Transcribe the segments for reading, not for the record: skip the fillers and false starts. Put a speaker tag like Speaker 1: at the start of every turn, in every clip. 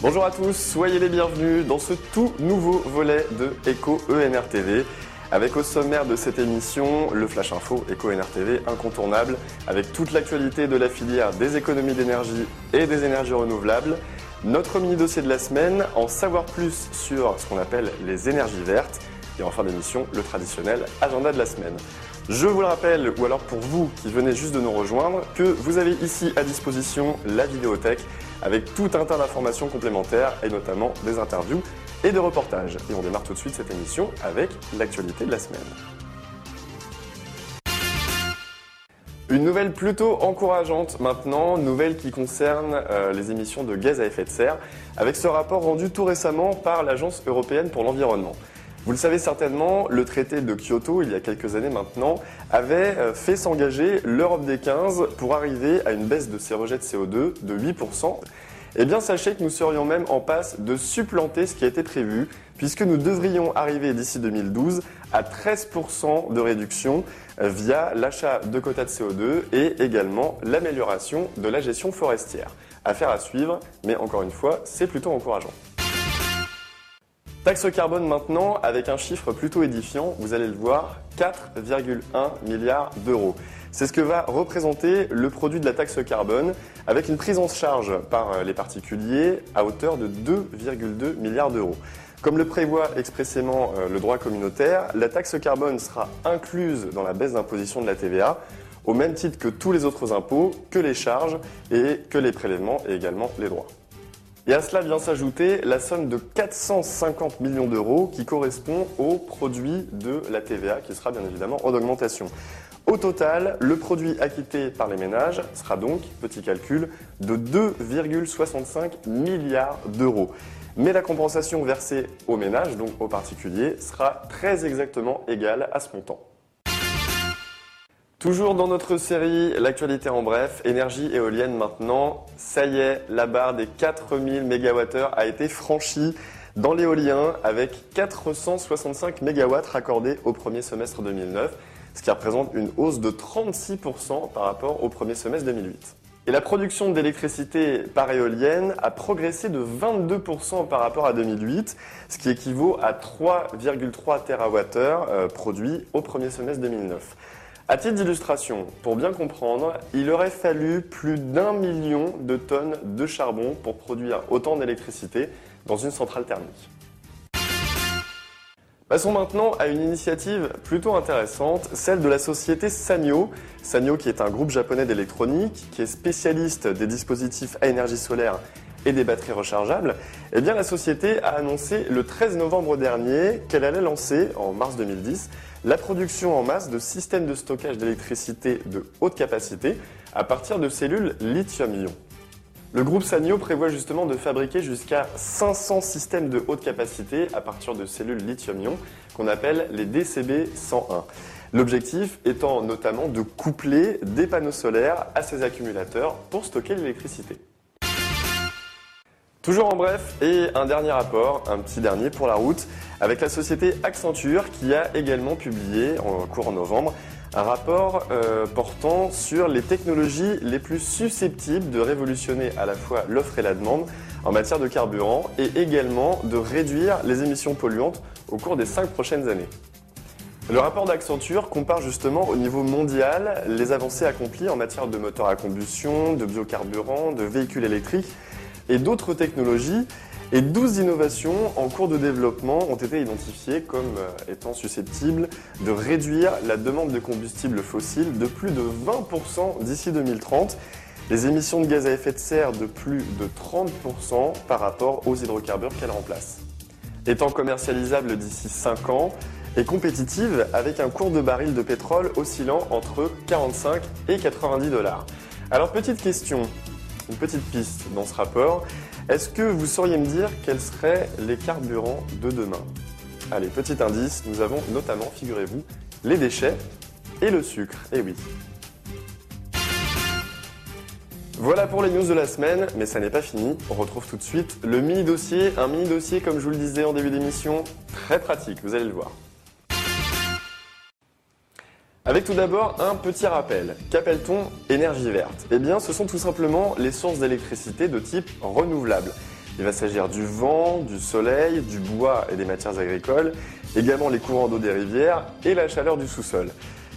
Speaker 1: Bonjour à tous, soyez les bienvenus dans ce tout nouveau volet de Eco ENR TV. Avec au sommaire de cette émission, le Flash Info Eco ENR TV incontournable, avec toute l'actualité de la filière des économies d'énergie et des énergies renouvelables. Notre mini-dossier de la semaine, en savoir plus sur ce qu'on appelle les énergies vertes. Et en fin d'émission, le traditionnel agenda de la semaine. Je vous le rappelle, ou alors pour vous qui venez juste de nous rejoindre, que vous avez ici à disposition la vidéothèque avec tout un tas d'informations complémentaires et notamment des interviews et de reportages. Et on démarre tout de suite cette émission avec l'actualité de la semaine. Une nouvelle plutôt encourageante maintenant, nouvelle qui concerne les émissions de gaz à effet de serre, avec ce rapport rendu tout récemment par l'Agence européenne pour l'environnement. Vous le savez certainement, le traité de Kyoto, il y a quelques années maintenant, avait fait s'engager l'Europe des 15 pour arriver à une baisse de ses rejets de CO2 de 8%. Eh bien, sachez que nous serions même en passe de supplanter ce qui a été prévu, puisque nous devrions arriver d'ici 2012 à 13% de réduction via l'achat de quotas de CO2 et également l'amélioration de la gestion forestière. Affaire à suivre, mais encore une fois, c'est plutôt encourageant. Taxe carbone maintenant, avec un chiffre plutôt édifiant, vous allez le voir, 4,1 milliards d'euros. C'est ce que va représenter le produit de la taxe carbone, avec une prise en charge par les particuliers à hauteur de 2,2 milliards d'euros. Comme le prévoit expressément le droit communautaire, la taxe carbone sera incluse dans la baisse d'imposition de la TVA, au même titre que tous les autres impôts, que les charges et que les prélèvements et également les droits. Et à cela vient s'ajouter la somme de 450 millions d'euros qui correspond au produit de la TVA qui sera bien évidemment en augmentation. Au total, le produit acquitté par les ménages sera donc, petit calcul, de 2,65 milliards d'euros. Mais la compensation versée aux ménages, donc aux particuliers, sera très exactement égale à ce montant. Toujours dans notre série, l'actualité en bref, énergie éolienne maintenant, ça y est, la barre des 4000 MWh a été franchie dans l'éolien avec 465 MW raccordés au premier semestre 2009, ce qui représente une hausse de 36% par rapport au premier semestre 2008. Et la production d'électricité par éolienne a progressé de 22% par rapport à 2008, ce qui équivaut à 3,3 TWh produits au premier semestre 2009. À titre d'illustration, pour bien comprendre, il aurait fallu plus d'1 million de tonnes de charbon pour produire autant d'électricité dans une centrale thermique. Passons maintenant à une initiative plutôt intéressante, celle de la société Sanyo. Sanyo qui est un groupe japonais d'électronique, qui est spécialiste des dispositifs à énergie solaire et des batteries rechargeables. Eh bien, la société a annoncé le 13 novembre dernier qu'elle allait lancer, en mars 2010, la production en masse de systèmes de stockage d'électricité de haute capacité à partir de cellules lithium-ion. Le groupe Sanyo prévoit justement de fabriquer jusqu'à 500 systèmes de haute capacité à partir de cellules lithium-ion qu'on appelle les DCB-101. L'objectif étant notamment de coupler des panneaux solaires à ces accumulateurs pour stocker l'électricité. Toujours en bref, et un dernier rapport, un petit dernier pour la route, avec la société Accenture qui a également publié en courant novembre un rapport portant sur les technologies les plus susceptibles de révolutionner à la fois l'offre et la demande en matière de carburant et également de réduire les émissions polluantes au cours des 5 prochaines années. Le rapport d'Accenture compare justement au niveau mondial les avancées accomplies en matière de moteurs à combustion, de biocarburants, de véhicules électriques et d'autres technologies, et 12 innovations en cours de développement ont été identifiées comme étant susceptibles de réduire la demande de combustibles fossiles de plus de 20% d'ici 2030, les émissions de gaz à effet de serre de plus de 30% par rapport aux hydrocarbures qu'elles remplacent. Étant commercialisable d'ici 5 ans et compétitive avec un cours de baril de pétrole oscillant entre 45 et 90 $. Alors petite question, une petite piste dans ce rapport. Est-ce que vous sauriez me dire quels seraient les carburants de demain? Allez, petit indice, nous avons notamment, figurez-vous, les déchets et le sucre. Eh oui. Voilà pour les news de la semaine, mais ça n'est pas fini. On retrouve tout de suite le mini-dossier. Un mini-dossier, comme je vous le disais en début d'émission, très pratique, vous allez le voir. Avec tout d'abord un petit rappel. Qu'appelle-t-on énergie verte? Eh bien, ce sont tout simplement les sources d'électricité de type renouvelable. Il va s'agir du vent, du soleil, du bois et des matières agricoles, également les courants d'eau des rivières et la chaleur du sous-sol.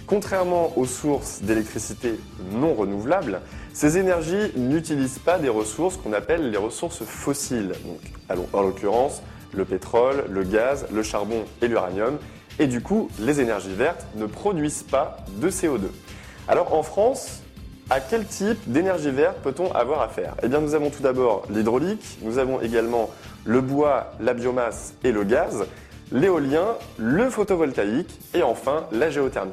Speaker 1: Contrairement aux sources d'électricité non renouvelables, ces énergies n'utilisent pas des ressources qu'on appelle les ressources fossiles, donc en l'occurrence le pétrole, le gaz, le charbon et l'uranium, et du coup les énergies vertes ne produisent pas de CO2. Alors en France, à quel type d'énergie verte peut-on avoir affaire? Eh bien nous avons tout d'abord l'hydraulique, nous avons également le bois, la biomasse et le gaz, l'éolien, le photovoltaïque et enfin la géothermie.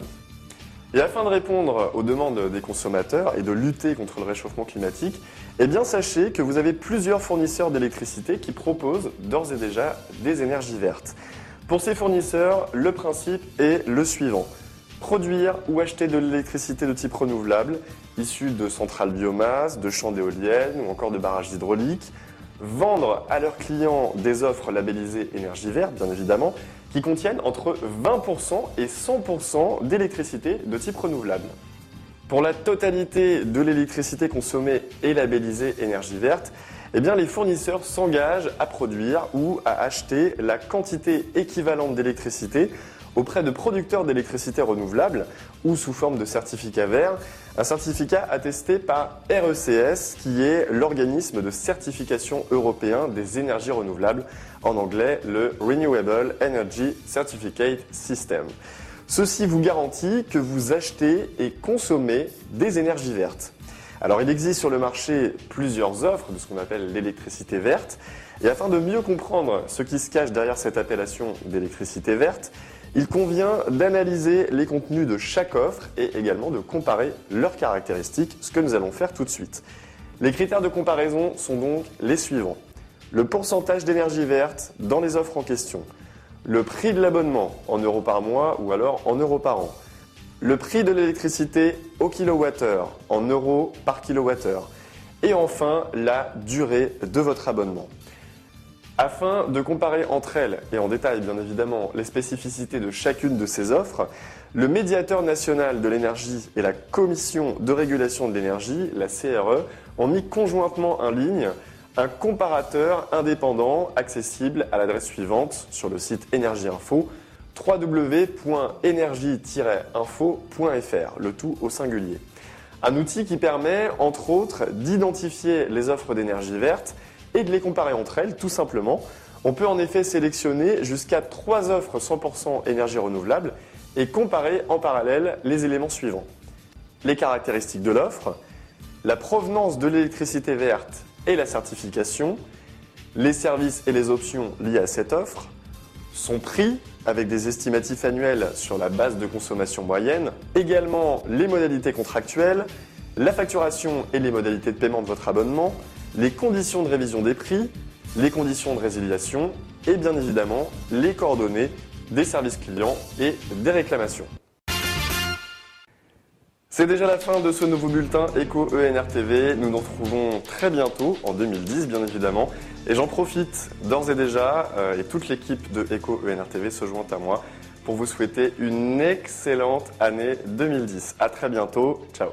Speaker 1: Et afin de répondre aux demandes des consommateurs et de lutter contre le réchauffement climatique, eh bien sachez que vous avez plusieurs fournisseurs d'électricité qui proposent d'ores et déjà des énergies vertes. Pour ces fournisseurs, le principe est le suivant. Produire ou acheter de l'électricité de type renouvelable, issue de centrales biomasse, de champs d'éoliennes ou encore de barrages hydrauliques. Vendre à leurs clients des offres labellisées énergie verte, bien évidemment, qui contiennent entre 20% et 100% d'électricité de type renouvelable. Pour la totalité de l'électricité consommée et labellisée énergie verte, eh bien les fournisseurs s'engagent à produire ou à acheter la quantité équivalente d'électricité auprès de producteurs d'électricité renouvelable ou sous forme de certificat vert, un certificat attesté par RECS qui est l'organisme de certification européen des énergies renouvelables, en anglais le Renewable Energy Certificate System. Ceci vous garantit que vous achetez et consommez des énergies vertes. Alors il existe sur le marché plusieurs offres de ce qu'on appelle l'électricité verte et afin de mieux comprendre ce qui se cache derrière cette appellation d'électricité verte, il convient d'analyser les contenus de chaque offre et également de comparer leurs caractéristiques, ce que nous allons faire tout de suite. Les critères de comparaison sont donc les suivants. Le pourcentage d'énergie verte dans les offres en question, le prix de l'abonnement en euros par mois ou alors en euros par an, le prix de l'électricité au kilowattheure en euros par kilowattheure et enfin la durée de votre abonnement. Afin de comparer entre elles, et en détail bien évidemment, les spécificités de chacune de ces offres, le médiateur national de l'énergie et la commission de régulation de l'énergie, la CRE, ont mis conjointement en ligne un comparateur indépendant accessible à l'adresse suivante sur le site Énergie Info, www.energie-info.fr, le tout au singulier. Un outil qui permet, entre autres, d'identifier les offres d'énergie verte et de les comparer entre elles, tout simplement. On peut en effet sélectionner jusqu'à 3 offres 100% énergie renouvelable et comparer en parallèle les éléments suivants. Les caractéristiques de l'offre, la provenance de l'électricité verte et la certification, les services et les options liées à cette offre, son prix avec des estimatifs annuels sur la base de consommation moyenne, également les modalités contractuelles, la facturation et les modalités de paiement de votre abonnement, les conditions de révision des prix, les conditions de résiliation et bien évidemment les coordonnées des services clients et des réclamations. C'est déjà la fin de ce nouveau bulletin Éco ENR-TV. Nous nous retrouvons très bientôt, en 2010 bien évidemment. Et j'en profite d'ores et déjà, et toute l'équipe de Éco ENR-TV se joint à moi pour vous souhaiter une excellente année 2010. À très bientôt, ciao.